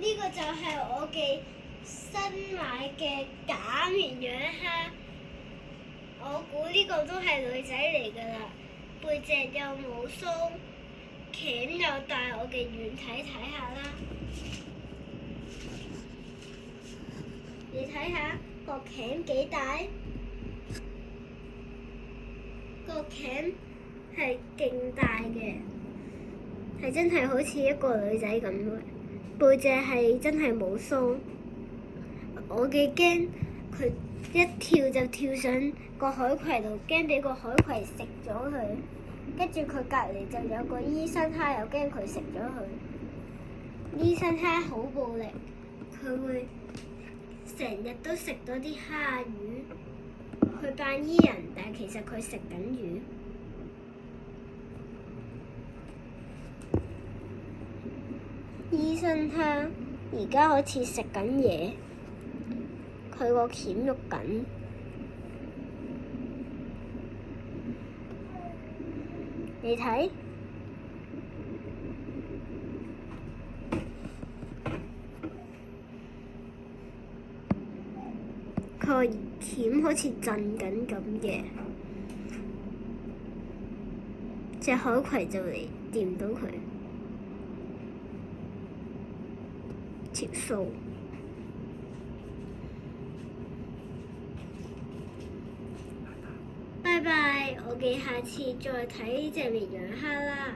呢個就係我嘅新買嘅假綿羊蝦，我估呢個都係女仔嚟㗎啦，背脊又冇鬚，鉗又大，我嘅遠睇睇下啦。你睇下個鉗幾大？個鉗係勁大嘅，係真係好似一個女仔咁嘅。背脊係真係冇鬚，我嘅驚佢一跳就跳上個海葵度，驚俾個海葵食咗佢。跟住佢隔離就有個醫生蝦，又驚佢食咗佢。醫生蝦好暴力，佢會成日都食到啲蝦魚，佢扮醫人，但其實佢食緊魚。醫生蝦而家好似食緊嘢，佢個鉗喐緊。你睇，佢個鉗好似震緊咁嘅，隻海葵就嚟掂到佢條鬚。拜拜，我哋下次再睇呢隻綿羊蝦啦。